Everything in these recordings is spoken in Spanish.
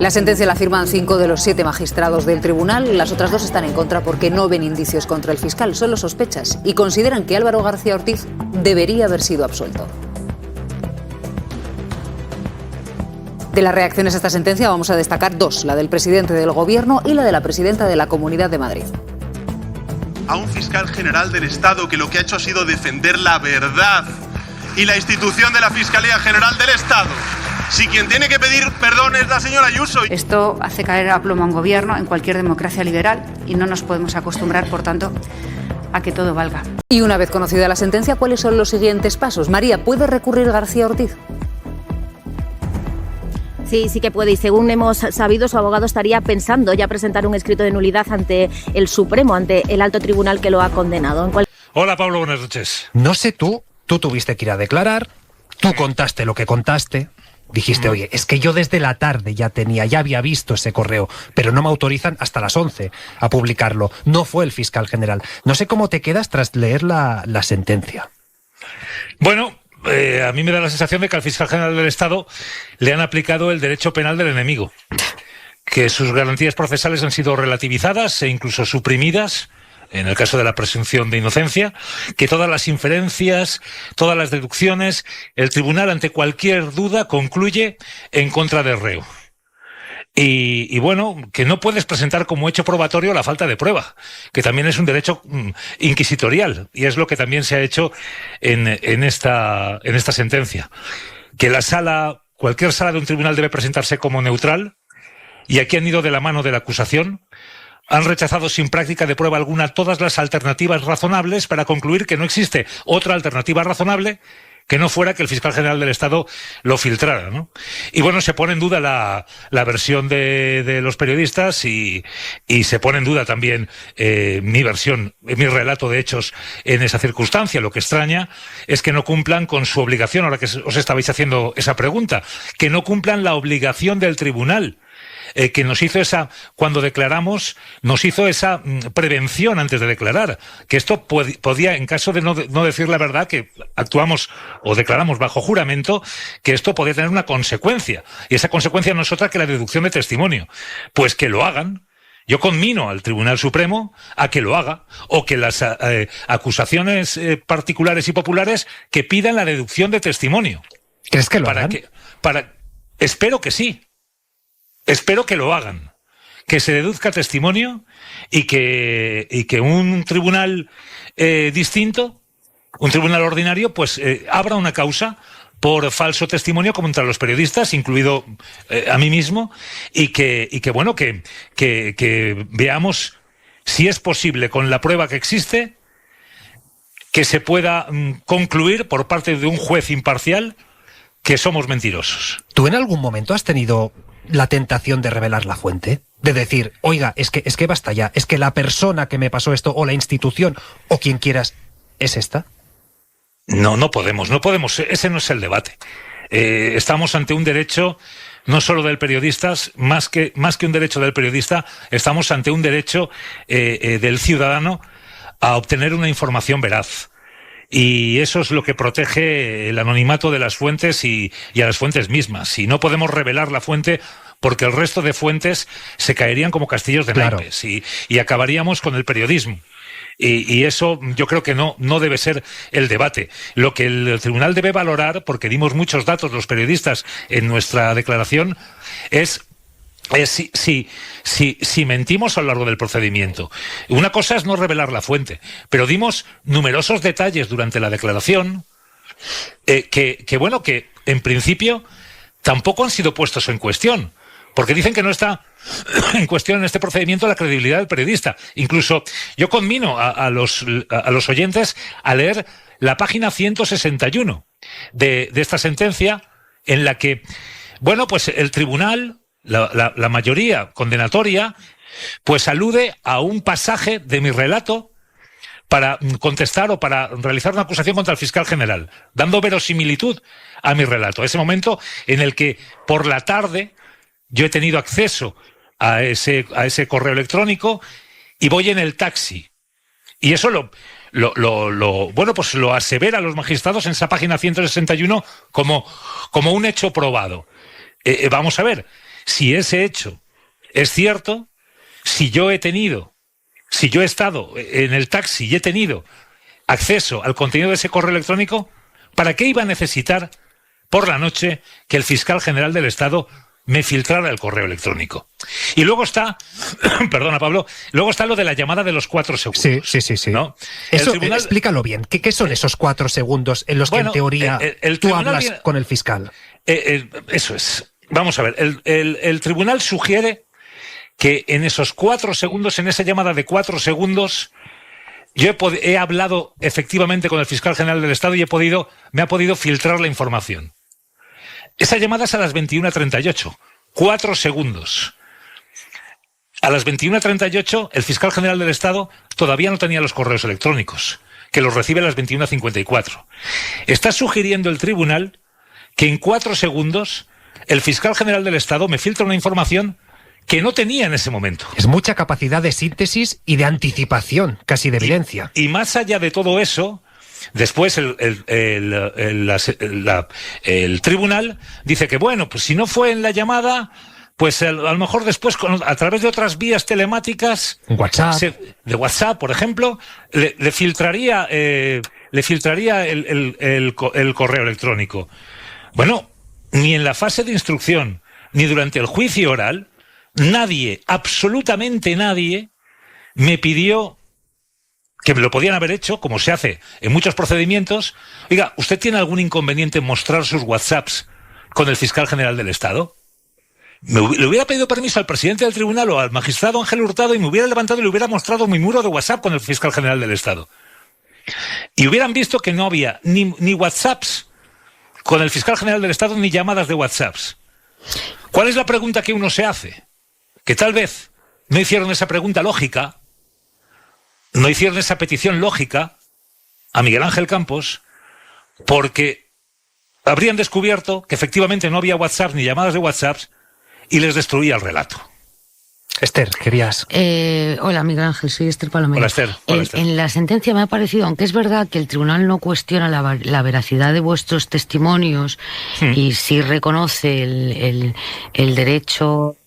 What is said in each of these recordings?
La sentencia la firman 5 de los 7 magistrados del tribunal. Las otras 2 están en contra porque no ven indicios contra el fiscal, solo sospechas, y consideran que Álvaro García Ortiz debería haber sido absuelto. De las reacciones a esta sentencia vamos a destacar 2, la del presidente del Gobierno y la de la presidenta de la Comunidad de Madrid. A un fiscal general del Estado que lo que ha hecho ha sido defender la verdad y la institución de la Fiscalía General del Estado. Si quien tiene que pedir perdón es la señora Ayuso. Esto hace caer a plomo a un gobierno en cualquier democracia liberal y no nos podemos acostumbrar, por tanto, a que todo valga. Y una vez conocida la sentencia, ¿cuáles son los siguientes pasos? María, ¿puede recurrir García Ortiz? Sí que puede, y según hemos sabido, su abogado estaría pensando ya presentar un escrito de nulidad ante el Supremo, ante el alto tribunal que lo ha condenado. Hola Pablo, buenas noches. No sé tú tuviste que ir a declarar, tú contaste lo que contaste, dijiste, oye, es que yo desde la tarde ya había visto ese correo, pero no me autorizan hasta las 11 a publicarlo. No fue el fiscal general. No sé cómo te quedas tras leer la sentencia. Bueno, a mí me da la sensación de que al fiscal general del Estado le han aplicado el derecho penal del enemigo, que sus garantías procesales han sido relativizadas e incluso suprimidas, en el caso de la presunción de inocencia, que todas las inferencias, todas las deducciones, el tribunal ante cualquier duda concluye en contra del reo. Y bueno, que no puedes presentar como hecho probatorio la falta de prueba, que también es un derecho inquisitorial, y es lo que también se ha hecho en esta sentencia. Que cualquier sala de un tribunal debe presentarse como neutral, y aquí han ido de la mano de la acusación, han rechazado sin práctica de prueba alguna todas las alternativas razonables para concluir que no existe otra alternativa razonable que no fuera que el fiscal general del Estado lo filtrara, ¿no? Y bueno, se pone en duda la versión de los periodistas y se pone en duda también mi versión, mi relato de hechos en esa circunstancia. Lo que extraña es que no cumplan con su obligación, ahora que os estabais haciendo esa pregunta, que no cumplan la obligación del tribunal. Que nos hizo cuando declaramos, nos hizo esa prevención antes de declarar, que esto podía, en caso de no decir la verdad, que actuamos o declaramos bajo juramento, que esto podía tener una consecuencia, y esa consecuencia no es otra que la deducción de testimonio. Pues que lo hagan. Yo conmino al Tribunal Supremo a que lo haga, o que las acusaciones particulares y populares que pidan la deducción de testimonio. ¿Crees que lo hagan? Espero que sí. Espero que lo hagan, que se deduzca testimonio y que un tribunal distinto, un tribunal ordinario, pues abra una causa por falso testimonio contra los periodistas, incluido a mí mismo, y que veamos si es posible, con la prueba que existe, que se pueda concluir por parte de un juez imparcial que somos mentirosos. ¿Tú en algún momento has tenido la tentación de revelar la fuente? De decir, oiga, es que basta ya, es que la persona que me pasó esto, o la institución, o quien quieras, ¿es esta? No podemos, ese no es el debate. Estamos ante un derecho no solo del periodista, más que un derecho del periodista, estamos ante un derecho del ciudadano a obtener una información veraz. Y eso es lo que protege el anonimato de las fuentes y a las fuentes mismas. Y no podemos revelar la fuente porque el resto de fuentes se caerían como castillos de naipes y acabaríamos con el periodismo. Y eso yo creo que no debe ser el debate. Lo que el tribunal debe valorar, porque dimos muchos datos los periodistas en nuestra declaración, es si mentimos a lo largo del procedimiento. Una cosa es no revelar la fuente, pero dimos numerosos detalles durante la declaración que en principio tampoco han sido puestos en cuestión, porque dicen que no está en cuestión en este procedimiento la credibilidad del periodista. Incluso yo conmino a los oyentes a leer la página 161 de esta sentencia, en la que, pues el tribunal, la mayoría condenatoria, pues alude a un pasaje de mi relato para contestar o para realizar una acusación contra el fiscal general, dando verosimilitud a mi relato. Ese momento en el que por la tarde yo he tenido acceso a ese correo electrónico y voy en el taxi. Y eso lo asevera los magistrados en esa página 161 como un hecho probado. Vamos a ver. si ese hecho es cierto, si yo he estado en el taxi y he tenido acceso al contenido de ese correo electrónico, ¿para qué iba a necesitar por la noche que el fiscal general del Estado me filtrara el correo electrónico? Y luego está, perdona Pablo, luego está lo de la llamada de los 4 segundos. Sí. ¿No? Eso, explícalo bien. ¿Qué son esos 4 segundos en los que en teoría tú hablas con el fiscal? Eso es. Vamos a ver, el tribunal sugiere que en esos 4 segundos, en esa llamada de 4 segundos, yo he hablado efectivamente con el fiscal general del Estado y me ha podido filtrar la información. Esa llamada es a las 21:38, 4 segundos. A las 21:38, el fiscal general del Estado todavía no tenía los correos electrónicos, que los recibe a las 21:54. Está sugiriendo el tribunal que en 4 segundos el fiscal general del Estado me filtra una información que no tenía en ese momento. Es mucha capacidad de síntesis y de anticipación, casi de evidencia. Y más allá de todo eso, después el tribunal dice que, bueno, pues si no fue en la llamada, pues a lo mejor después, a través de otras vías telemáticas, WhatsApp. De WhatsApp, por ejemplo, le filtraría el correo electrónico. Bueno, ni en la fase de instrucción, ni durante el juicio oral, nadie, absolutamente nadie, me pidió, que me lo podían haber hecho, como se hace en muchos procedimientos. Oiga, ¿usted tiene algún inconveniente en mostrar sus WhatsApps con el fiscal general del Estado? Le hubiera pedido permiso al presidente del tribunal o al magistrado Ángel Hurtado y me hubiera levantado y le hubiera mostrado mi muro de WhatsApp con el fiscal general del Estado. Y hubieran visto que no había ni WhatsApps con el fiscal general del Estado ni llamadas de WhatsApps. ¿Cuál es la pregunta que uno se hace? Que tal vez no hicieron esa pregunta lógica, no hicieron esa petición lógica a Miguel Ángel Campos, porque habrían descubierto que efectivamente no había WhatsApp ni llamadas de WhatsApp y les destruía el relato. Esther, querías... Hola, Miguel Ángel, soy Esther Palomero. Hola, Esther. Hola, Esther. En la sentencia me ha parecido, aunque es verdad que el tribunal no cuestiona la veracidad de vuestros testimonios y sí reconoce el derecho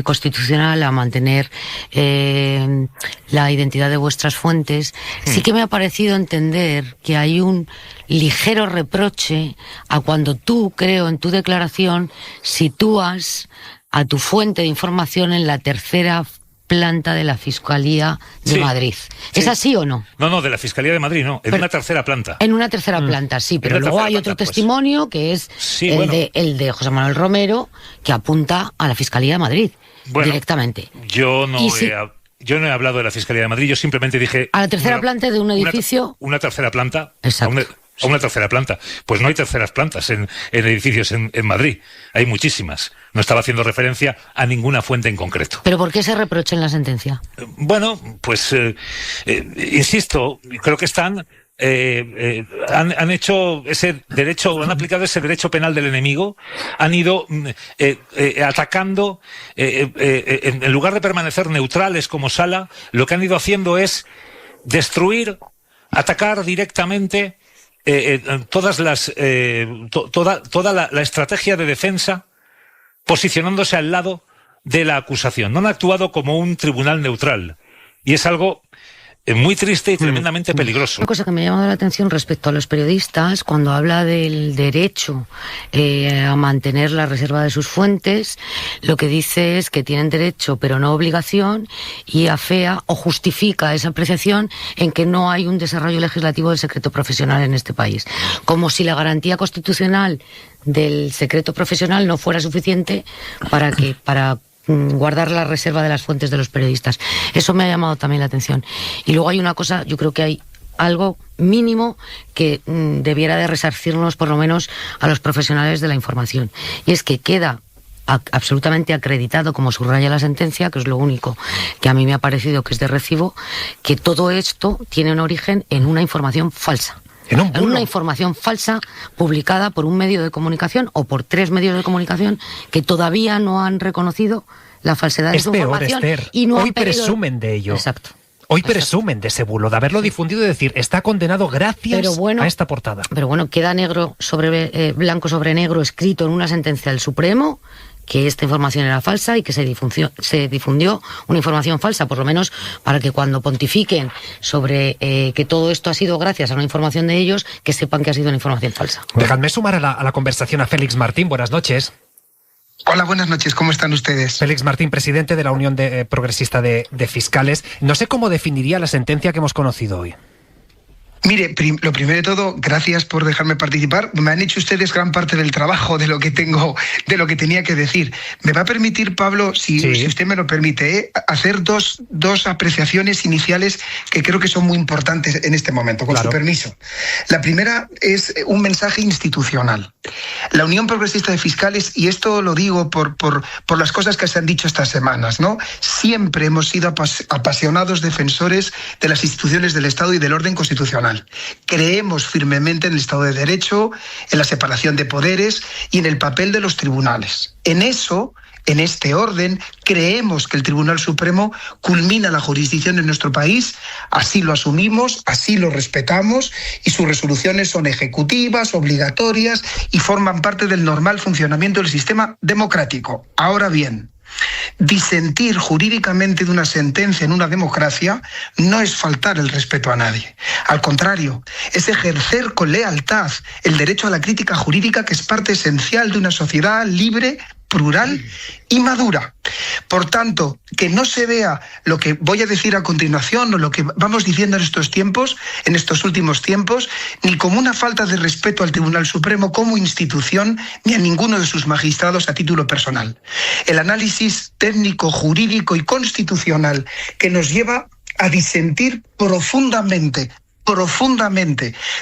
constitucional a mantener la identidad de vuestras fuentes, sí que me ha parecido entender que hay un ligero reproche a cuando tú, creo, en tu declaración, sitúas a tu fuente de información en la tercera planta de la Fiscalía de Madrid. ¿Es así o no? No, de la Fiscalía de Madrid no, una tercera planta. En una tercera planta, sí, pero luego hay otro testimonio que es el de José Manuel Romero, que apunta a la Fiscalía de Madrid directamente. Yo no he hablado de la Fiscalía de Madrid, yo simplemente dije... A la tercera planta de un edificio... Una tercera planta. Exacto. A una tercera planta. Pues no hay terceras plantas en edificios en Madrid. Hay muchísimas. No estaba haciendo referencia a ninguna fuente en concreto. ¿Pero por qué se reprocha en la sentencia? Bueno, pues insisto, creo que han hecho ese derecho, han aplicado ese derecho penal del enemigo, han ido atacando, en lugar de permanecer neutrales como sala, lo que han ido haciendo es destruir, atacar directamente toda la estrategia de defensa, posicionándose al lado de la acusación. No han actuado como un tribunal neutral. Y es algo muy triste y tremendamente peligroso. Una cosa que me ha llamado la atención respecto a los periodistas, cuando habla del derecho a mantener la reserva de sus fuentes, lo que dice es que tienen derecho pero no obligación, y afea o justifica esa apreciación en que no hay un desarrollo legislativo del secreto profesional en este país. Como si la garantía constitucional del secreto profesional no fuera suficiente para guardar la reserva de las fuentes de los periodistas. Eso me ha llamado también la atención. Y luego hay una cosa, yo creo que hay algo mínimo que debiera de resarcirnos por lo menos a los profesionales de la información. Y es que queda absolutamente acreditado, como subraya la sentencia, que es lo único que a mí me ha parecido que es de recibo, que todo esto tiene un origen en una información falsa. En una información falsa publicada por un medio de comunicación o por 3 medios de comunicación que todavía no han reconocido la falsedad de su información. Esther, y no hoy presumen de ello. Exacto. Hoy presumen de ese bulo, de haberlo difundido y decir, está condenado gracias a esta portada. Pero bueno, queda negro sobre blanco sobre negro escrito en una sentencia del Supremo que esta información era falsa y que se difundió una información falsa, por lo menos para que cuando pontifiquen sobre que todo esto ha sido gracias a una información de ellos, que sepan que ha sido una información falsa. Dejadme sumar a la conversación a Félix Martín. Buenas noches. Hola, buenas noches. ¿Cómo están ustedes? Félix Martín, presidente de la Unión Progresista de Fiscales. No sé cómo definiría la sentencia que hemos conocido hoy. Mire, lo primero de todo, gracias por dejarme participar. Me han hecho ustedes gran parte del trabajo de lo que tenía que decir. Me va a permitir, Pablo, si usted me lo permite, hacer dos apreciaciones iniciales que creo que son muy importantes en este momento, con su permiso. La primera es un mensaje institucional. La Unión Progresista de Fiscales, y esto lo digo por las cosas que se han dicho estas semanas, ¿no? Siempre hemos sido apasionados defensores de las instituciones del Estado y del orden constitucional. Creemos firmemente en el Estado de Derecho, en la separación de poderes y en el papel de los tribunales. En este orden, creemos que el Tribunal Supremo culmina la jurisdicción en nuestro país, así lo asumimos, así lo respetamos, y sus resoluciones son ejecutivas, obligatorias y forman parte del normal funcionamiento del sistema democrático. Ahora bien, disentir jurídicamente de una sentencia en una democracia no es faltar el respeto a nadie. Al contrario, es ejercer con lealtad el derecho a la crítica jurídica, que es parte esencial de una sociedad libre, plural y madura. Por tanto, que no se vea lo que voy a decir a continuación o lo que vamos diciendo en estos últimos tiempos, ni como una falta de respeto al Tribunal Supremo como institución, ni a ninguno de sus magistrados a título personal. El análisis técnico, jurídico y constitucional que nos lleva a disentir profundamente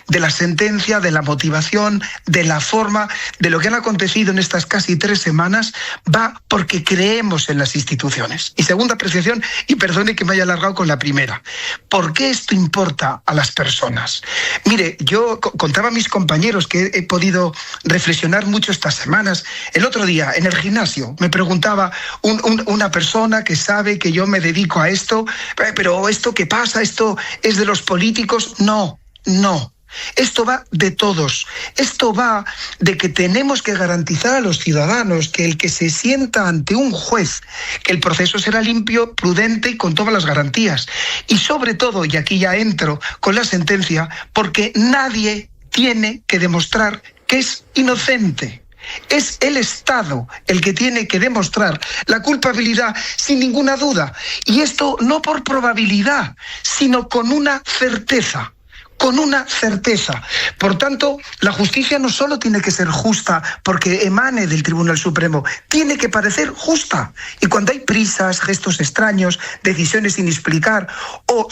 de la sentencia, de la motivación, de la forma, de lo que han acontecido en estas casi 3 semanas, va porque creemos en las instituciones. Y segunda apreciación, y perdone que me haya alargado con la primera, ¿por qué esto importa a las personas? Mire, yo contaba a mis compañeros que he podido reflexionar mucho estas semanas. El otro día, en el gimnasio, me preguntaba una persona que sabe que yo me dedico a esto, pero ¿esto qué pasa? ¿Esto es de los políticos? No. Esto va de todos. Esto va de que tenemos que garantizar a los ciudadanos que el que se sienta ante un juez, que el proceso será limpio, prudente y con todas las garantías. Y sobre todo, y aquí ya entro con la sentencia, porque nadie tiene que demostrar que es inocente. Es el Estado el que tiene que demostrar la culpabilidad sin ninguna duda. Y esto no por probabilidad, sino con una certeza. Por tanto, la justicia no solo tiene que ser justa porque emane del Tribunal Supremo, tiene que parecer justa. Y cuando hay prisas, gestos extraños, decisiones sin explicar o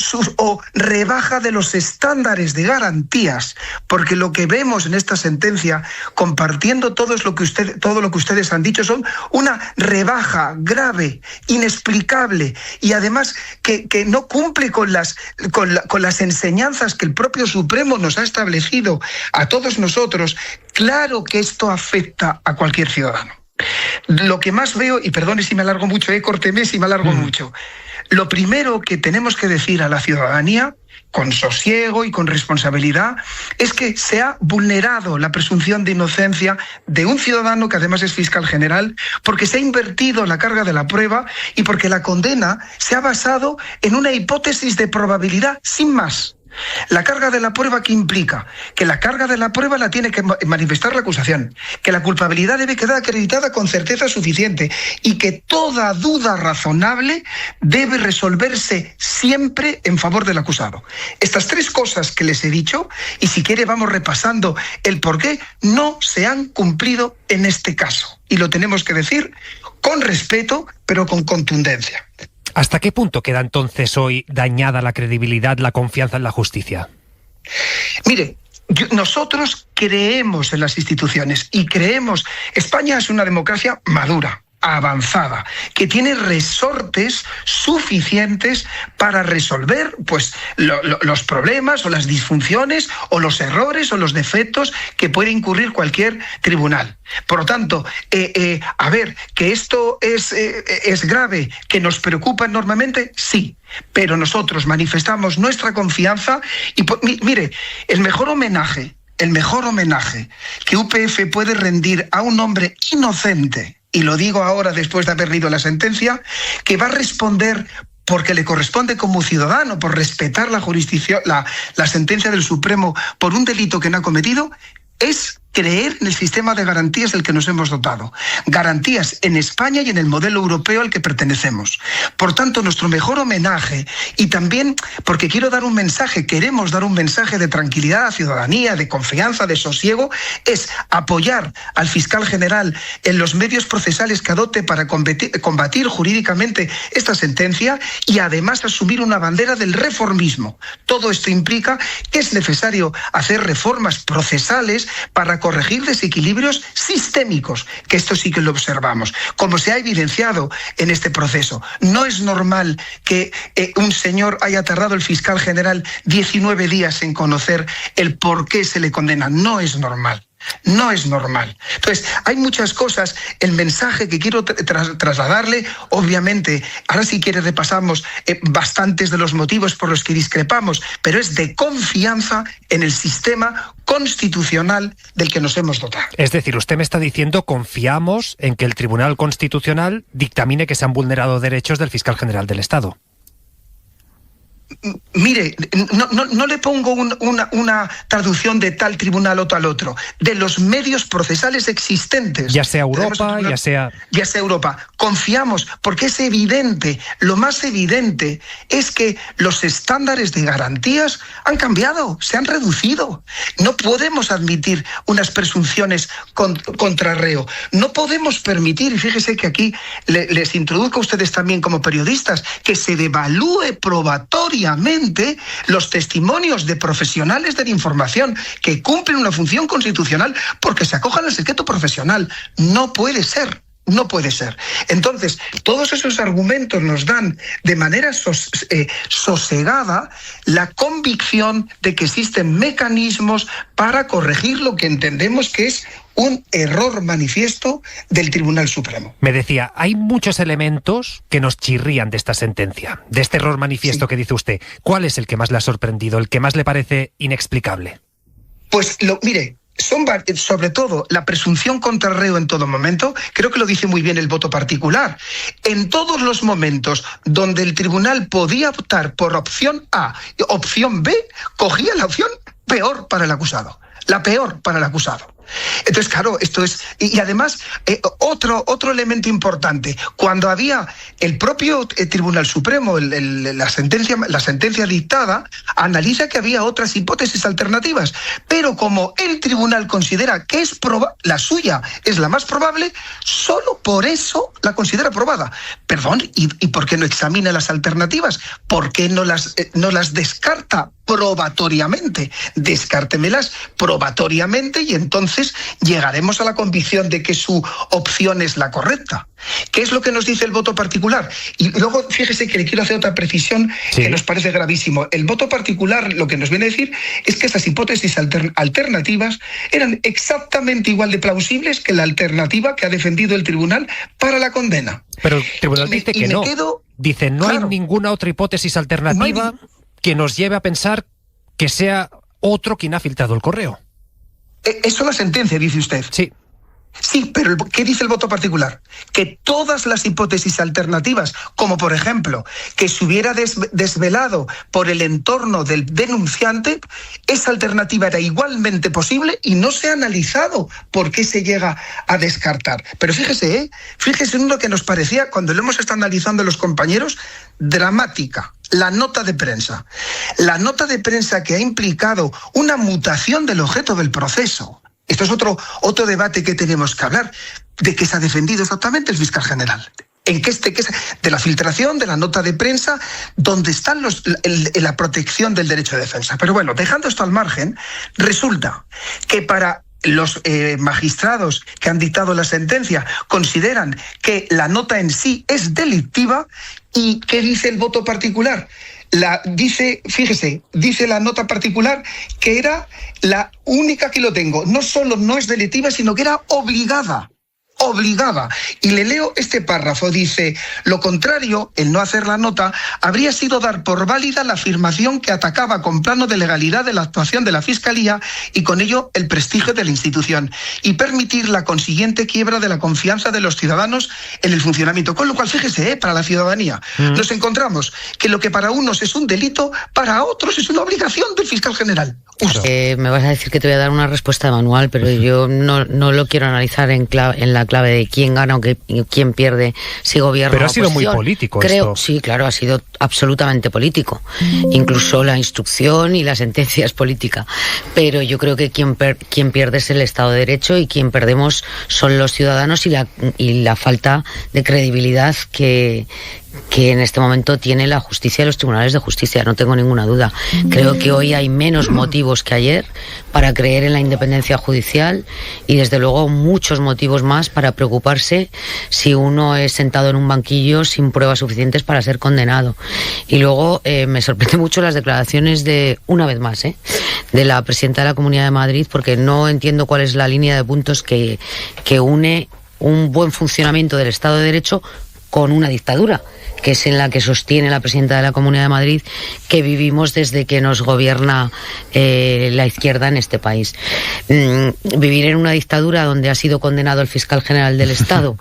rebaja de los estándares de garantías, porque lo que vemos en esta sentencia, compartiendo todo lo que ustedes han dicho, son una rebaja grave, inexplicable y además que no cumple con las enseñanzas que el propio Supremo nos ha establecido a todos nosotros. Claro que esto afecta a cualquier ciudadano. Lo que más veo, y perdone si me alargo mucho, córteme si me alargo mucho, lo primero que tenemos que decir a la ciudadanía, con sosiego y con responsabilidad, es que se ha vulnerado la presunción de inocencia de un ciudadano que además es fiscal general, porque se ha invertido la carga de la prueba y porque la condena se ha basado en una hipótesis de probabilidad sin más. La carga de la prueba, ¿qué implica? Que la carga de la prueba la tiene que manifestar la acusación, que la culpabilidad debe quedar acreditada con certeza suficiente y que toda duda razonable debe resolverse siempre en favor del acusado. Estas 3 cosas que les he dicho, y si quiere vamos repasando el porqué, no se han cumplido en este caso. Y lo tenemos que decir con respeto, pero con contundencia. ¿Hasta qué punto queda entonces hoy dañada la credibilidad, la confianza en la justicia? Mire, nosotros creemos en las instituciones y España es una democracia madura, avanzada, que tiene resortes suficientes para resolver los problemas o las disfunciones o los errores o los defectos que puede incurrir cualquier tribunal. Por lo tanto, que esto es grave, que nos preocupa enormemente, sí, pero nosotros manifestamos nuestra confianza y mire, el mejor homenaje el mejor homenaje que UPF puede rendir a un hombre inocente, y lo digo ahora después de haber leído la sentencia, que va a responder porque le corresponde como ciudadano, por respetar la jurisdicción, la sentencia del Supremo por un delito que no ha cometido, es creer en el sistema de garantías del que nos hemos dotado. Garantías en España y en el modelo europeo al que pertenecemos. Por tanto, nuestro mejor homenaje, y también porque quiero dar un mensaje, queremos dar un mensaje de tranquilidad a la ciudadanía, de confianza, de sosiego, es apoyar al fiscal general en los medios procesales que adopte para combatir jurídicamente esta sentencia y además asumir una bandera del reformismo. Todo esto implica que es necesario hacer reformas procesales para corregir desequilibrios sistémicos, que esto sí que lo observamos, como se ha evidenciado en este proceso. No es normal que un señor haya tardado, el fiscal general, 19 días en conocer el por qué se le condena. No es normal. No es normal. Entonces, hay muchas cosas. El mensaje que quiero trasladarle, obviamente, ahora si quiere repasamos bastantes de los motivos por los que discrepamos, pero es de confianza en el sistema constitucional del que nos hemos dotado. Es decir, usted me está diciendo, confiamos en que el Tribunal Constitucional dictamine que se han vulnerado derechos del fiscal general del Estado. Mire, no le pongo una traducción de tal tribunal o tal otro, de los medios procesales existentes. Ya sea Europa, ya sea Europa. Confiamos, porque es evidente, lo más evidente es que los estándares de garantías han cambiado, se han reducido. No podemos admitir unas presunciones contra reo. No podemos permitir, y fíjese que aquí les introduzco a ustedes también como periodistas, que se devalúe probatoriamente los testimonios de profesionales de la información que cumplen una función constitucional porque se acojan al secreto profesional. No puede ser. No puede ser. Entonces, todos esos argumentos nos dan de manera sosegada la convicción de que existen mecanismos para corregir lo que entendemos que es un error manifiesto del Tribunal Supremo. Me decía, hay muchos elementos que nos chirrían de esta sentencia, de este error manifiesto que dice usted. ¿Cuál es el que más le ha sorprendido, el que más le parece inexplicable? Pues mire, son sobre todo la presunción contra reo en todo momento. Creo que lo dice muy bien el voto particular. En todos los momentos donde el tribunal podía optar por opción A, opción B, cogía la opción peor para el acusado. La peor para el acusado. Entonces, claro, esto es... Y además, otro elemento importante, cuando había el propio Tribunal Supremo, la sentencia dictada, analiza que había otras hipótesis alternativas, pero como el tribunal considera que la suya es la más probable, solo por eso la considera probada. Perdón, ¿y por qué no examina las alternativas? ¿Por qué no las descarta probatoriamente? Descártemelas probatoriamente y entonces llegaremos a la convicción de que su opción es la correcta. ¿Qué es lo que nos dice el voto particular? Y luego, fíjese que le quiero hacer otra precisión que nos parece gravísimo. El voto particular lo que nos viene a decir es que estas hipótesis alternativas eran exactamente igual de plausibles que la alternativa que ha defendido el tribunal para la condena. Pero el tribunal dice que no. Dice, no hay ninguna otra hipótesis alternativa que nos lleve a pensar que sea otro quien ha filtrado el correo. Eso es la sentencia, dice usted. Sí. Sí, pero ¿qué dice el voto particular? Que todas las hipótesis alternativas, como por ejemplo, que se hubiera desvelado por el entorno del denunciante, esa alternativa era igualmente posible y no se ha analizado por qué se llega a descartar. Pero fíjese en lo que nos parecía, cuando lo hemos estado analizando los compañeros, dramática. La nota de prensa. La nota de prensa que ha implicado una mutación del objeto del proceso. Esto es otro debate que tenemos que hablar. ¿De qué se ha defendido exactamente el fiscal general? ¿En qué de la filtración, de la nota de prensa, donde están la protección del derecho de defensa? Pero bueno, dejando esto al margen, resulta que para los magistrados que han dictado la sentencia consideran que la nota en sí es delictiva. ¿Y qué dice el voto particular? Dice la nota particular que era la única que lo tengo. No solo no es delictiva, sino que era obligada. obligaba. Y le leo este párrafo, dice: lo contrario, el no hacer la nota, habría sido dar por válida la afirmación que atacaba con plano de legalidad de la actuación de la Fiscalía y con ello el prestigio de la institución, y permitir la consiguiente quiebra de la confianza de los ciudadanos en el funcionamiento. Con lo cual, fíjese, para la ciudadanía, nos encontramos que lo que para unos es un delito, para otros es una obligación del fiscal general. Me vas a decir que te voy a dar una respuesta de manual, pero yo no lo quiero analizar en la clave de quién gana o quién pierde, si gobierna. Pero ha sido oposición. muy político Creo, esto. Sí, claro, ha sido absolutamente político. Incluso la instrucción y la sentencia es política. Pero yo creo que quien pierde es el Estado de Derecho y quien perdemos son los ciudadanos y la falta de credibilidad que en este momento tiene la justicia y los tribunales de justicia, no tengo ninguna duda. Creo que hoy hay menos motivos que ayer para creer en la independencia judicial y desde luego muchos motivos más para preocuparse si uno es sentado en un banquillo sin pruebas suficientes para ser condenado. Y luego me sorprende mucho las declaraciones una vez más, de la presidenta de la Comunidad de Madrid, porque no entiendo cuál es la línea de puntos que une un buen funcionamiento del Estado de Derecho con una dictadura, que es en la que sostiene la presidenta de la Comunidad de Madrid, que vivimos desde que nos gobierna la izquierda en este país. Vivir en una dictadura donde ha sido condenado el fiscal general del Estado,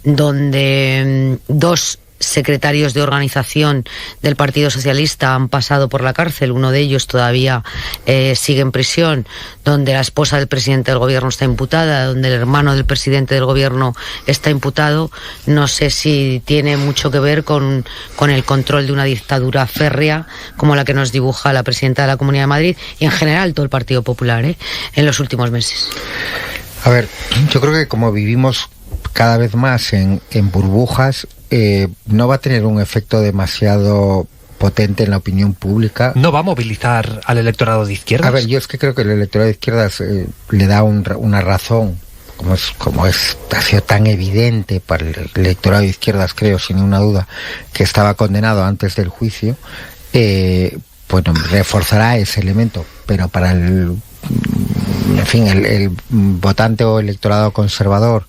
donde dos secretarios de organización del Partido Socialista han pasado por la cárcel, uno de ellos todavía sigue en prisión, donde la esposa del presidente del gobierno está imputada, donde el hermano del presidente del gobierno está imputado, no sé si tiene mucho que ver con el control de una dictadura férrea como la que nos dibuja la presidenta de la Comunidad de Madrid y en general todo el Partido Popular en los últimos meses. A ver, yo creo que como vivimos cada vez más en burbujas, no va a tener un efecto demasiado potente en la opinión pública. ¿No va a movilizar al electorado de izquierdas? A ver, yo es que creo que el electorado de izquierdas le da una razón, como ha sido tan evidente para el electorado de izquierdas, creo, sin ninguna duda, que estaba condenado antes del juicio, bueno, reforzará ese elemento, pero para el votante o electorado conservador,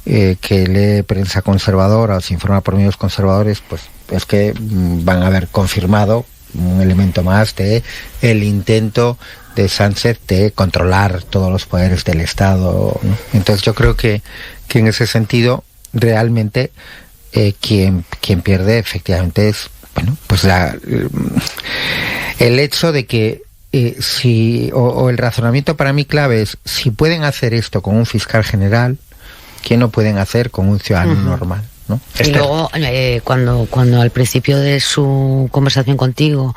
que lee prensa conservadora o se informa por medios conservadores, pues es que van a haber confirmado un elemento más de el intento de Sánchez de controlar todos los poderes del Estado, ¿no? Entonces yo creo que en ese sentido realmente quien pierde efectivamente es, bueno, pues el hecho de que el razonamiento para mí clave es: si pueden hacer esto con un fiscal general, ¿qué no pueden hacer con un ciudadano normal? ¿No? Y luego, cuando al principio de su conversación contigo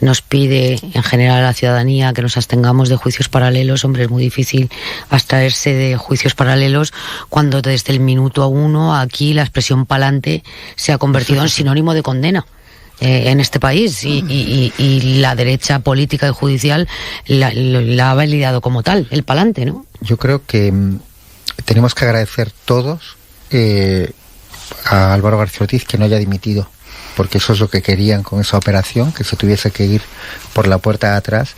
nos pide en general a la ciudadanía que nos abstengamos de juicios paralelos, hombre, es muy difícil abstraerse de juicios paralelos cuando desde el minuto 1 aquí la expresión pa'lante se ha convertido en sinónimo de condena en este país y la derecha política y judicial la ha validado como tal, el pa'lante, ¿no? Yo creo que tenemos que agradecer todos a Álvaro García Ortiz que no haya dimitido, porque eso es lo que querían con esa operación, que se tuviese que ir por la puerta de atrás,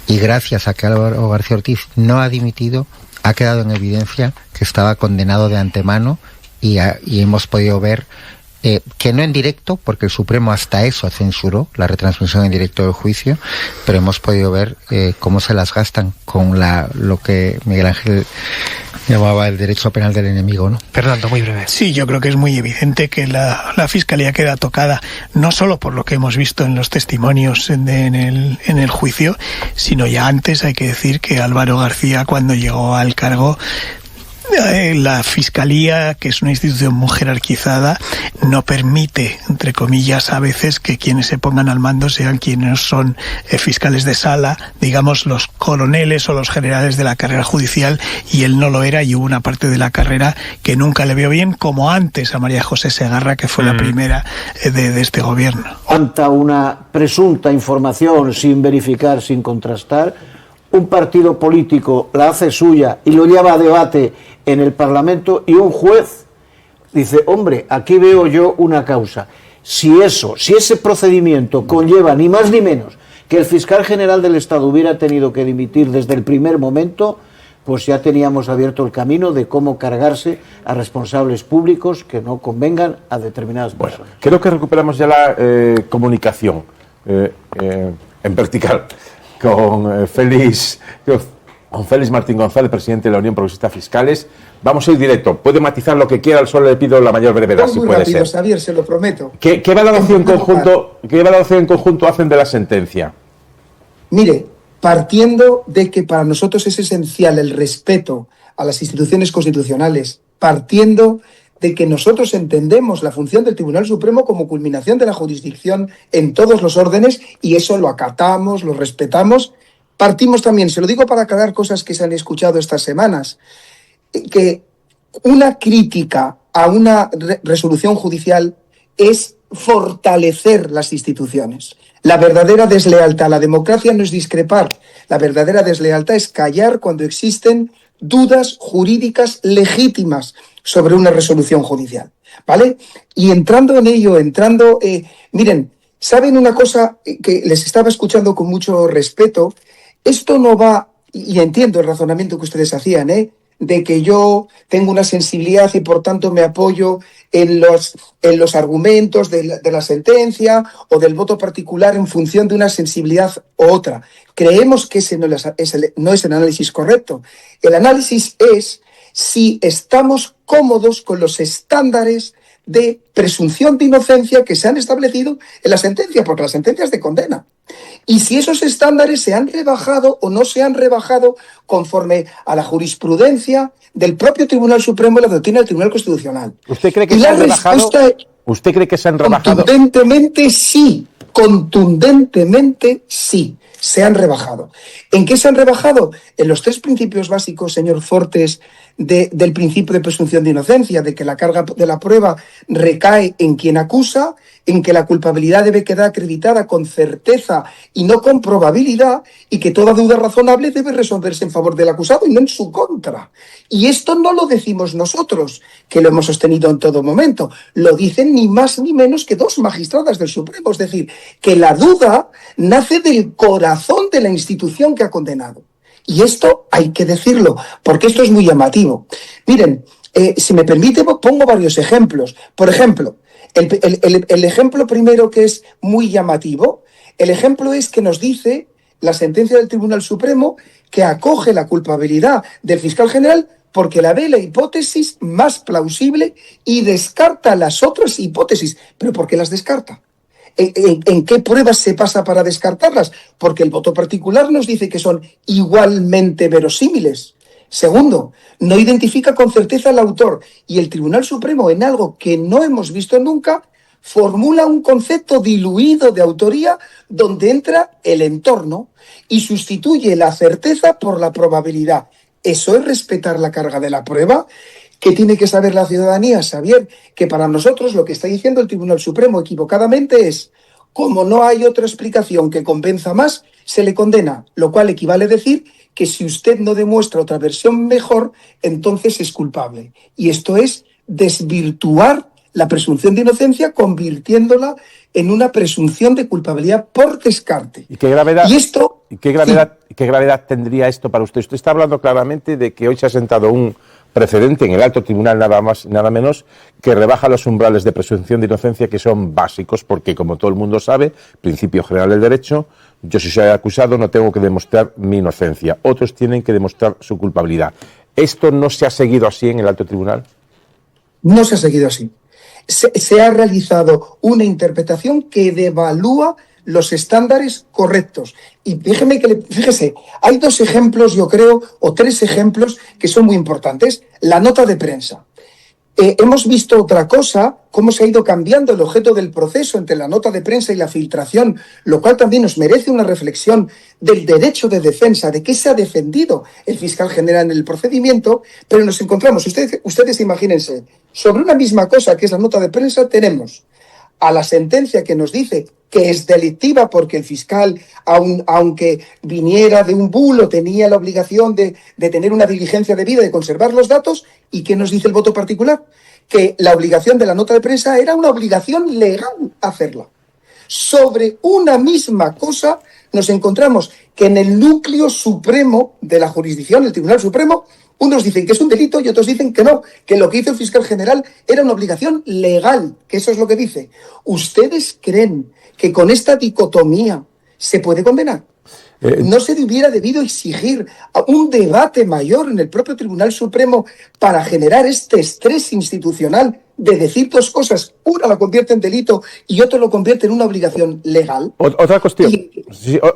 y gracias a que Álvaro García Ortiz no ha dimitido, ha quedado en evidencia que estaba condenado de antemano y hemos podido ver que no en directo, porque el Supremo hasta eso censuró la retransmisión en directo del juicio, pero hemos podido ver cómo se las gastan con lo que Miguel Ángel llamaba el derecho penal del enemigo, ¿no? Fernando, muy breve. Sí, yo creo que es muy evidente que la Fiscalía queda tocada, no solo por lo que hemos visto en los testimonios en el juicio, sino ya antes. Hay que decir que Álvaro García, cuando llegó al cargo, la Fiscalía, que es una institución muy jerarquizada, no permite, entre comillas, a veces que quienes se pongan al mando sean quienes son fiscales de sala, digamos los coroneles o los generales de la carrera judicial, y él no lo era, y hubo una parte de la carrera que nunca le vio bien, como antes a María José Segarra, que fue la primera de este gobierno. Ante una presunta información sin verificar, sin contrastar, un partido político la hace suya y lo lleva a debate en el Parlamento, y un juez dice: hombre, aquí veo yo una causa. Si ese procedimiento conlleva ni más ni menos que el fiscal general del Estado hubiera tenido que dimitir desde el primer momento, pues ya teníamos abierto el camino de cómo cargarse a responsables públicos que no convengan a determinadas personas. Creo que recuperamos ya la comunicación en vertical con Félix Martín González, presidente de la Unión Progresista Fiscales. Vamos a ir directo. Puede matizar lo que quiera, solo le pido la mayor brevedad, si puede ser. Xavier, se lo prometo. ¿Qué valoración en conjunto hacen de la sentencia? Mire, partiendo de que para nosotros es esencial el respeto a las instituciones constitucionales, partiendo de que nosotros entendemos la función del Tribunal Supremo como culminación de la jurisdicción en todos los órdenes, y eso lo acatamos, lo respetamos, partimos también, se lo digo para aclarar cosas que se han escuchado estas semanas, que una crítica a una resolución judicial es fortalecer las instituciones. La verdadera deslealtad a la democracia no es discrepar. La verdadera deslealtad es callar cuando existen dudas jurídicas legítimas sobre una resolución judicial, ¿vale? Y entrando en ello, miren, ¿saben una cosa que les estaba escuchando con mucho respeto? Esto no va, y entiendo el razonamiento que ustedes hacían, de que yo tengo una sensibilidad y por tanto me apoyo en los argumentos de la sentencia o del voto particular en función de una sensibilidad u otra. Creemos que ese no es el análisis correcto. El análisis es si estamos cómodos con los estándares de presunción de inocencia que se han establecido en la sentencia, porque la sentencia es de condena. Y si esos estándares se han rebajado o no se han rebajado conforme a la jurisprudencia del propio Tribunal Supremo y la doctrina del Tribunal Constitucional. ¿Usted cree que se han rebajado? ¿Usted cree que se han rebajado? Contundentemente sí, se han rebajado. ¿En qué se han rebajado? En los tres principios básicos, señor Fortes, del principio de presunción de inocencia, de que la carga de la prueba recae en quien acusa, en que la culpabilidad debe quedar acreditada con certeza y no con probabilidad, y que toda duda razonable debe resolverse en favor del acusado y no en su contra. Y esto no lo decimos nosotros, que lo hemos sostenido en todo momento, lo dicen ni más ni menos que dos magistradas del Supremo, es decir, que la duda nace del corazón de la institución que ha condenado. Y esto hay que decirlo, porque esto es muy llamativo. Miren, si me permite, pongo varios ejemplos. Por ejemplo, el ejemplo primero que es muy llamativo, el ejemplo es que nos dice la sentencia del Tribunal Supremo que acoge la culpabilidad del fiscal general porque la ve la hipótesis más plausible y descarta las otras hipótesis. ¿Pero por qué las descarta? ¿En qué pruebas se pasa para descartarlas? Porque el voto particular nos dice que son igualmente verosímiles. Segundo, no identifica con certeza al autor, y el Tribunal Supremo, en algo que no hemos visto nunca, formula un concepto diluido de autoría donde entra el entorno y sustituye la certeza por la probabilidad. ¿Eso es respetar la carga de la prueba? ¿Qué tiene que saber la ciudadanía, Xavier? Que para nosotros lo que está diciendo el Tribunal Supremo equivocadamente es, como no hay otra explicación que convenza más, se le condena, lo cual equivale a decir que si usted no demuestra otra versión mejor, entonces es culpable. Y esto es desvirtuar la presunción de inocencia, convirtiéndola en una presunción de culpabilidad por descarte. ¿Y qué gravedad, ¿Y qué gravedad tendría esto para usted? Usted está hablando claramente de que hoy se ha sentado un precedente en el alto tribunal, nada más nada menos, que rebaja los umbrales de presunción de inocencia, que son básicos, porque como todo el mundo sabe, principio general del derecho, yo si soy acusado no tengo que demostrar mi inocencia, otros tienen que demostrar su culpabilidad. ¿Esto no se ha seguido así en el alto tribunal? No se ha seguido así. Se ha realizado una interpretación que devalúa los estándares correctos. Y fíjese, hay dos ejemplos, yo creo, o tres ejemplos que son muy importantes. La nota de prensa. Hemos visto otra cosa, cómo se ha ido cambiando el objeto del proceso entre la nota de prensa y la filtración, lo cual también nos merece una reflexión del derecho de defensa, de qué se ha defendido el fiscal general en el procedimiento, pero nos encontramos, ustedes imagínense, sobre una misma cosa que es la nota de prensa, tenemos a la sentencia que nos dice que es delictiva porque el fiscal, aunque viniera de un bulo, tenía la obligación de tener una diligencia debida, de conservar los datos. ¿Y qué nos dice el voto particular? Que la obligación de la nota de prensa era una obligación legal hacerla. Sobre una misma cosa nos encontramos que en el núcleo supremo de la jurisdicción, el Tribunal Supremo, unos dicen que es un delito y otros dicen que no, que lo que hizo el fiscal general era una obligación legal, que eso es lo que dice. ¿Ustedes creen que con esta dicotomía se puede condenar? ¿No se hubiera debido exigir un debate mayor en el propio Tribunal Supremo para generar este estrés institucional de decir dos cosas? Una lo convierte en delito y otro lo convierte en una obligación legal. Otra cuestión,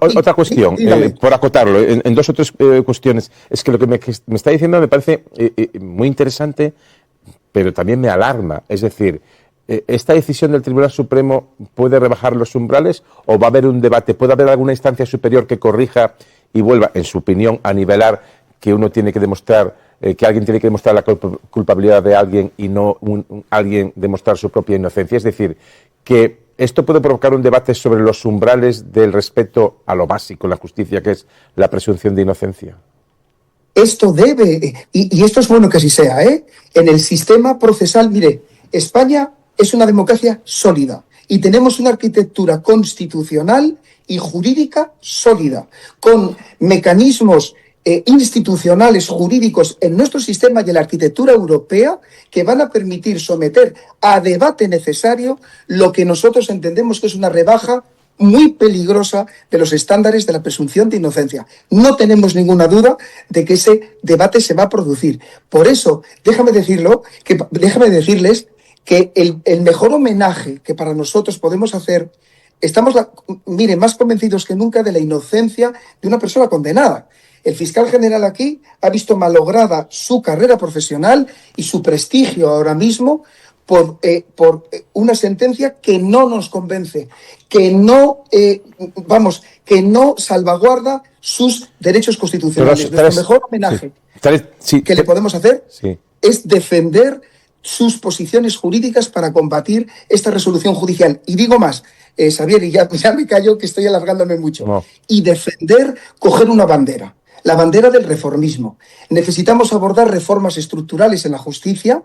otra cuestión, por acotarlo, en dos o tres cuestiones. Es que lo que me está diciendo me parece muy interesante, pero también me alarma. Es decir, ¿esta decisión del Tribunal Supremo puede rebajar los umbrales o va a haber un debate? ¿Puede haber alguna instancia superior que corrija y vuelva, en su opinión, a nivelar que uno tiene que demostrar, que alguien tiene que demostrar la culpabilidad de alguien y no alguien demostrar su propia inocencia? Es decir, que esto puede provocar un debate sobre los umbrales del respeto a lo básico en la justicia, que es la presunción de inocencia. Esto debe, y esto es bueno que así sea, en el sistema procesal, mire, España es una democracia sólida y tenemos una arquitectura constitucional y jurídica sólida, con mecanismos institucionales, jurídicos en nuestro sistema y en la arquitectura europea que van a permitir someter a debate necesario lo que nosotros entendemos que es una rebaja muy peligrosa de los estándares de la presunción de inocencia. No tenemos ninguna duda de que ese debate se va a producir. Por eso, déjame decirles que el mejor homenaje que para nosotros podemos hacer, estamos, más convencidos que nunca de la inocencia de una persona condenada. El fiscal general aquí ha visto malograda su carrera profesional y su prestigio ahora mismo por una sentencia que no nos convence, que no salvaguarda sus derechos constitucionales. Nuestro mejor homenaje que le podemos hacer es defender sus posiciones jurídicas para combatir esta resolución judicial. Y digo más, Xavier, y ya me callo que estoy alargándome mucho, y defender, coger una bandera, la bandera del reformismo. Necesitamos abordar reformas estructurales en la justicia,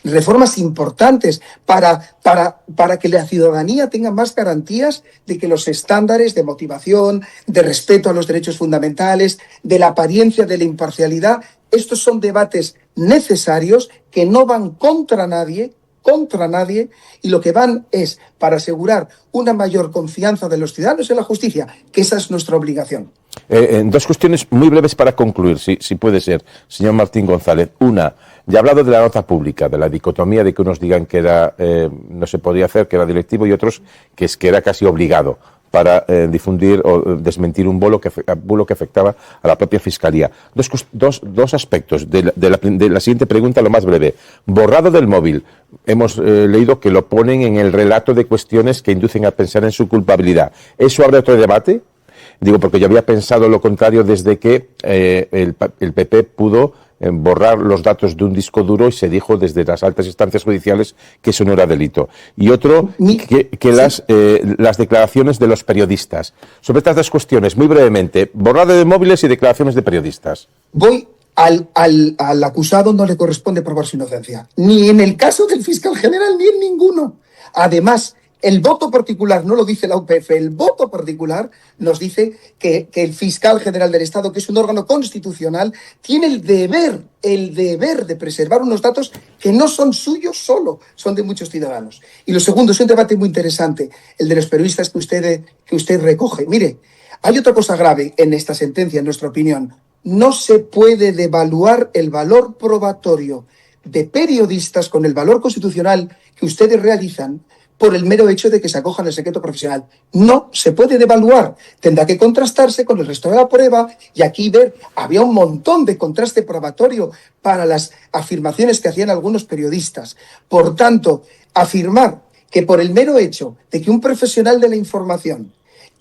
reformas importantes para que la ciudadanía tenga más garantías de que los estándares de motivación, de respeto a los derechos fundamentales, de la apariencia de la imparcialidad, estos son debates necesarios que no van contra nadie, y lo que van es para asegurar una mayor confianza de los ciudadanos en la justicia, que esa es nuestra obligación. Dos cuestiones muy breves para concluir, si puede ser, señor Martín González. Una, ya he hablado de la nota pública, de la dicotomía de que unos digan que era no se podía hacer, que era directivo, y otros que era casi obligado para difundir o desmentir un bulo que afectaba a la propia Fiscalía. Dos aspectos de la siguiente pregunta, lo más breve. Borrado del móvil. Hemos leído que lo ponen en el relato de cuestiones que inducen a pensar en su culpabilidad. ¿Eso abre otro debate? Digo, porque yo había pensado lo contrario desde que el PP pudo borrar los datos de un disco duro y se dijo desde las altas instancias judiciales que eso no era delito. Y otro, que las declaraciones de los periodistas. Sobre estas dos cuestiones, muy brevemente, borrado de móviles y declaraciones de periodistas. Al acusado no le corresponde probar su inocencia, ni en el caso del fiscal general, ni en ninguno. Además, el voto particular, no lo dice la UPF, el voto particular nos dice que el fiscal general del Estado, que es un órgano constitucional, tiene el deber de preservar unos datos que no son suyos solo, son de muchos ciudadanos. Y lo segundo, es un debate muy interesante, el de los periodistas que usted recoge. Mire, hay otra cosa grave en esta sentencia, en nuestra opinión. No se puede devaluar el valor probatorio de periodistas con el valor constitucional que ustedes realizan por el mero hecho de que se acojan al secreto profesional. No se puede devaluar. Tendrá que contrastarse con el resto de la prueba y aquí había un montón de contraste probatorio para las afirmaciones que hacían algunos periodistas. Por tanto, afirmar que por el mero hecho de que un profesional de la información,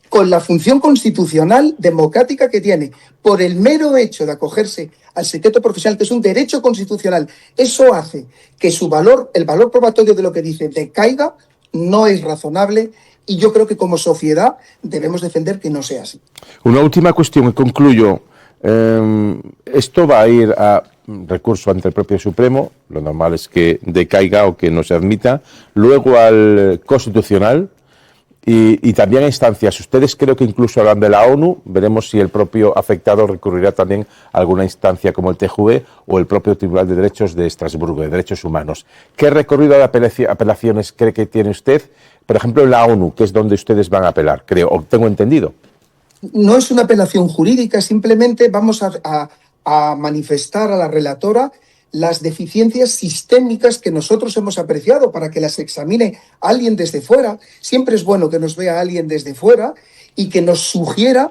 con la función constitucional democrática que tiene, por el mero hecho de acogerse al secreto profesional, que es un derecho constitucional, eso hace que el valor probatorio de lo que dice decaiga, no es razonable, y yo creo que como sociedad debemos defender que no sea así. Una última cuestión y concluyo. Esto va a ir a recurso ante el propio Supremo, lo normal es que decaiga o que no se admita, luego al Constitucional, y también a instancias. Ustedes creo que incluso hablan de la ONU, veremos si el propio afectado recurrirá también a alguna instancia como el TJUE o el propio Tribunal de Derechos de Estrasburgo, de Derechos Humanos. ¿Qué recorrido de apelaciones cree que tiene usted? Por ejemplo, en la ONU, que es donde ustedes van a apelar, creo, o tengo entendido. No es una apelación jurídica, simplemente vamos a manifestar a la relatora las deficiencias sistémicas que nosotros hemos apreciado para que las examine alguien desde fuera. Siempre es bueno que nos vea alguien desde fuera y que nos sugiera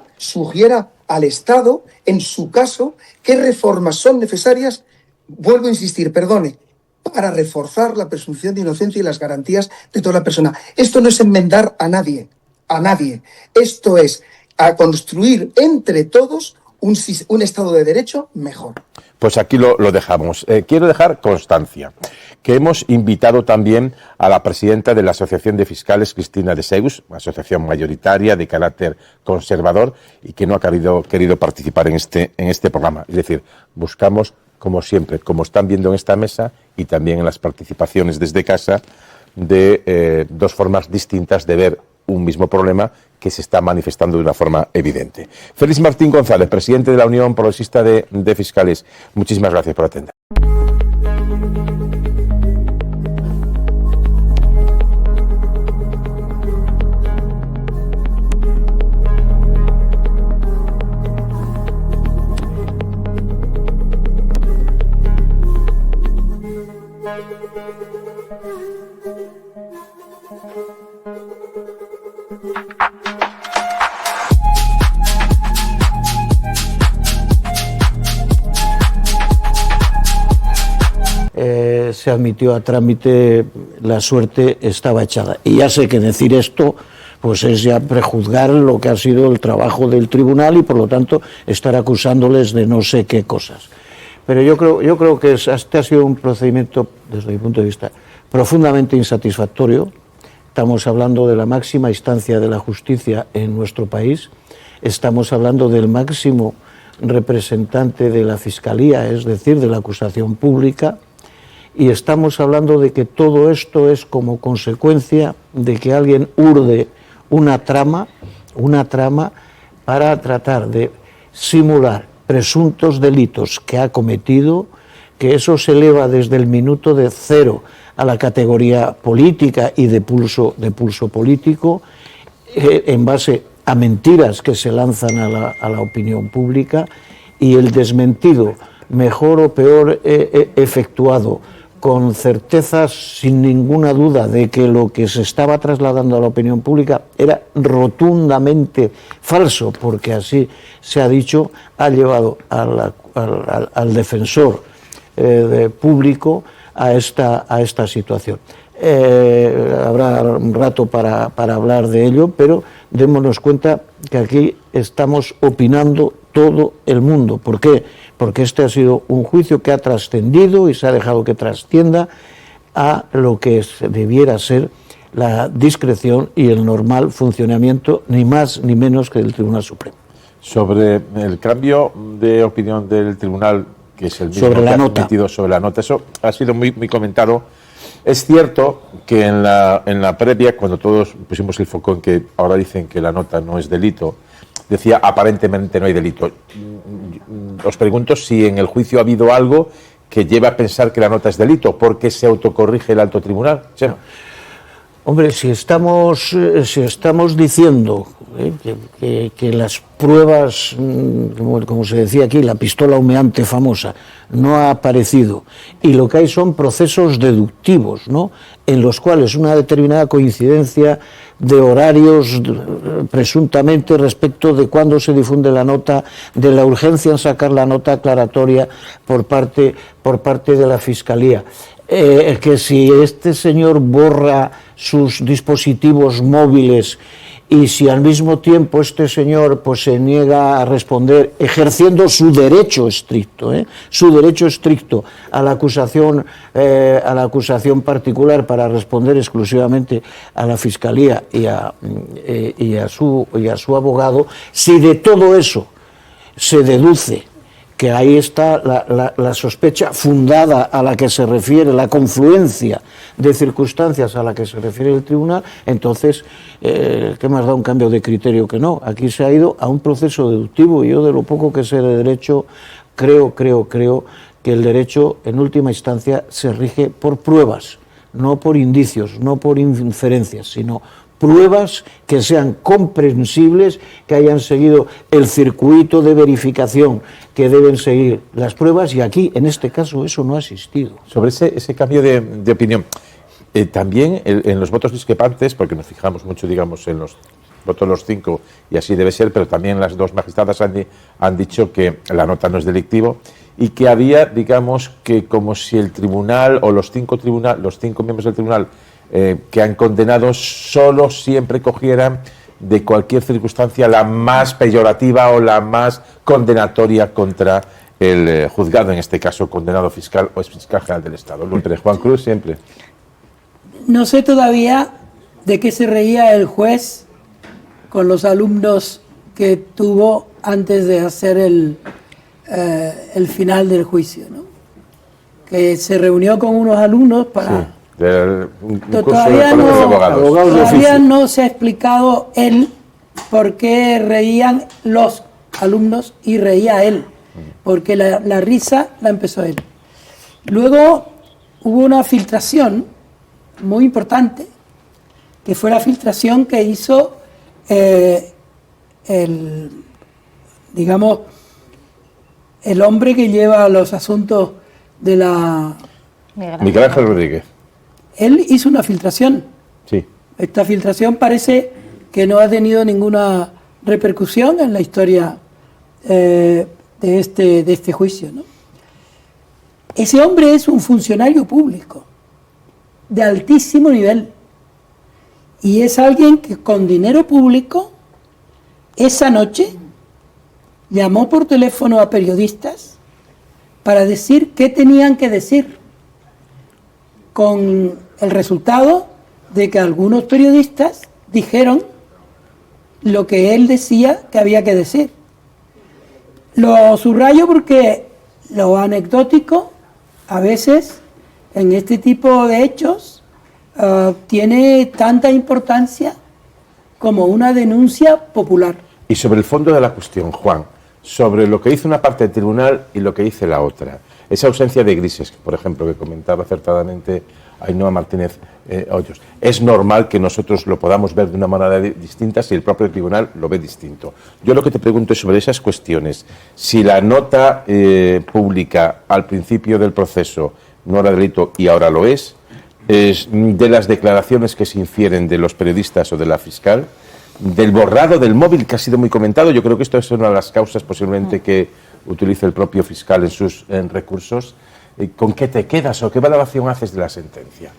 al Estado, en su caso, qué reformas son necesarias, vuelvo a insistir, para reforzar la presunción de inocencia y las garantías de toda la persona. Esto no es enmendar a nadie. Esto es a construir entre todos un Estado de Derecho mejor. Pues aquí lo dejamos. Quiero dejar constancia que hemos invitado también a la presidenta de la Asociación de Fiscales, Cristina de Seus, una asociación mayoritaria de carácter conservador y que no ha querido participar en este programa. Es decir, buscamos, como siempre, como están viendo en esta mesa y también en las participaciones desde casa, de dos formas distintas de ver un mismo problema que se está manifestando de una forma evidente. Félix Martín González, presidente de la Unión Progresista de Fiscales, muchísimas gracias por atender. Se admitió a trámite, la suerte estaba echada. Y ya sé que decir esto pues es ya prejuzgar lo que ha sido el trabajo del tribunal y por lo tanto estar acusándoles de no sé qué cosas. Pero yo creo que este ha sido un procedimiento, desde mi punto de vista, profundamente insatisfactorio. Estamos hablando de la máxima instancia de la justicia en nuestro país, estamos hablando del máximo representante de la Fiscalía, es decir, de la acusación pública, y estamos hablando de que todo esto es como consecuencia de que alguien urde una trama para tratar de simular presuntos delitos que ha cometido, que eso se eleva desde el minuto de cero a la categoría política y de pulso político, en base a mentiras que se lanzan a la opinión pública, y el desmentido, mejor o peor efectuado, con certezas sin ninguna duda de que lo que se estaba trasladando a la opinión pública era rotundamente falso, porque así se ha dicho, ha llevado al defensor público a esta situación. Habrá un rato para hablar de ello, pero démonos cuenta que aquí estamos opinando todo el mundo. ¿Por qué? Porque este ha sido un juicio que ha trascendido y se ha dejado que trascienda a lo que debiera ser la discreción y el normal funcionamiento, ni más ni menos que del Tribunal Supremo. Sobre el cambio de opinión del Tribunal, que es el mismo sobre que la ha nota. emitido sobre la nota, eso ha sido muy comentado. Es cierto que en la previa, cuando todos pusimos el foco en que ahora dicen que la nota no es delito, decía aparentemente no hay delito. Os pregunto si en el juicio ha habido algo que lleva a pensar que la nota es delito, porque se autocorrige el alto tribunal. ¿Sí? No. Hombre, si estamos diciendo que las pruebas, como se decía aquí, la pistola humeante famosa, no ha aparecido, y lo que hay son procesos deductivos, ¿no?, en los cuales una determinada coincidencia de horarios, presuntamente respecto de cuándo se difunde la nota, de la urgencia en sacar la nota aclaratoria por parte de la Fiscalía. Que si este señor borra sus dispositivos móviles y si al mismo tiempo este señor pues se niega a responder, ejerciendo su derecho estricto a la acusación particular para responder exclusivamente a la Fiscalía y a su abogado, si de todo eso se deduce que ahí está la sospecha fundada a la que se refiere, la confluencia de circunstancias a la que se refiere el tribunal, entonces, ¿qué más da un cambio de criterio que no? Aquí se ha ido a un proceso deductivo y yo de lo poco que sé de derecho, creo que el derecho en última instancia se rige por pruebas, no por indicios, no por inferencias, sino pruebas que sean comprensibles, que hayan seguido el circuito de verificación que deben seguir las pruebas, y aquí, en este caso, eso no ha existido. Sobre ese cambio de opinión, también en los votos discrepantes, porque nos fijamos mucho, digamos, en los votos de los 5, y así debe ser, pero también las 2 magistradas han dicho que la nota no es delictivo, y que había, digamos, que como si el tribunal o los 5 miembros del tribunal que han condenado solo siempre cogieran de cualquier circunstancia la más peyorativa o la más condenatoria contra el juzgado, en este caso condenado fiscal o exfiscal general del Estado. Entre Juan Cruz siempre. No sé todavía de qué se reía el juez con los alumnos que tuvo antes de hacer el final del juicio, ¿no? Que se reunió con unos alumnos para... Sí. Un curso todavía de abogados. Todavía no se ha explicado él por qué reían los alumnos y reía él, porque la risa la empezó él. Luego hubo una filtración muy importante, que fue la filtración que hizo el hombre que lleva los asuntos de la... Miguel Ángel Rodríguez. Él hizo una filtración. Sí. Esta filtración parece que no ha tenido ninguna repercusión en la historia de este juicio, ¿no? Ese hombre es un funcionario público de altísimo nivel y es alguien que con dinero público esa noche llamó por teléfono a periodistas para decir qué tenían que decir, con el resultado de que algunos periodistas dijeron lo que él decía que había que decir. Lo subrayo porque lo anecdótico a veces en este tipo de hechos tiene tanta importancia como una denuncia popular. Y sobre el fondo de la cuestión, Juan, sobre lo que dice una parte del tribunal y lo que dice la otra, esa ausencia de grises, por ejemplo, que comentaba acertadamente Ainhoa Martínez Hoyos, es normal que nosotros lo podamos ver de una manera distinta si el propio tribunal lo ve distinto. Yo lo que te pregunto es sobre esas cuestiones. Si la nota pública al principio del proceso no era delito y ahora lo es, de las declaraciones que se infieren de los periodistas o de la fiscal, del borrado del móvil que ha sido muy comentado, yo creo que esto es una de las causas posiblemente que utilice el propio fiscal en sus recursos. ¿Con qué te quedas o qué valoración haces de la sentencia?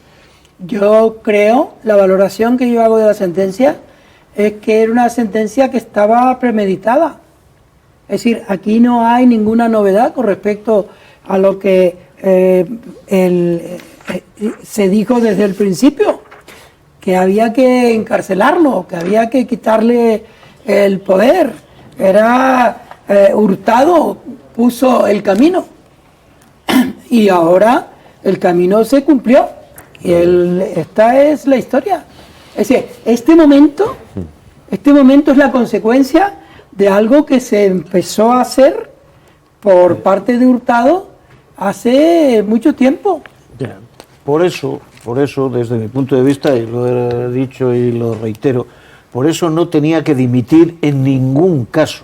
Yo creo, la valoración que yo hago de la sentencia es que era una sentencia que estaba premeditada. Es decir, aquí no hay ninguna novedad con respecto a lo que se dijo desde el principio, que había que encarcelarlo, que había que quitarle el poder. Era Hurtado puso el camino y ahora el camino se cumplió y esta es la historia. Es decir, este momento es la consecuencia de algo que se empezó a hacer por parte de Hurtado hace mucho tiempo. Por eso, desde mi punto de vista, y lo he dicho y lo reitero, por eso no tenía que dimitir en ningún caso,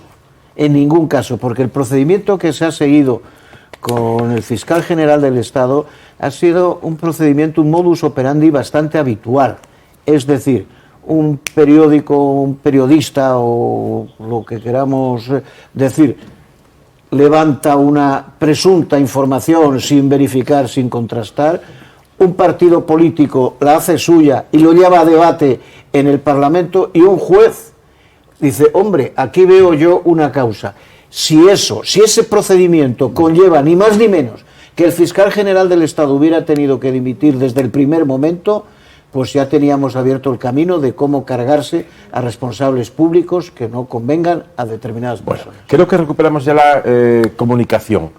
porque el procedimiento que se ha seguido con el fiscal general del Estado ha sido un procedimiento, un modus operandi bastante habitual. Es decir, un periódico, un periodista o lo que queramos decir, levanta una presunta información sin verificar, sin contrastar, un partido político la hace suya y lo lleva a debate en el Parlamento y un juez dice, hombre, aquí veo yo una causa. Si ese procedimiento conlleva ni más ni menos que el fiscal general del Estado hubiera tenido que dimitir desde el primer momento, pues ya teníamos abierto el camino de cómo cargarse a responsables públicos que no convengan a determinadas personas. Creo que recuperamos ya la comunicación.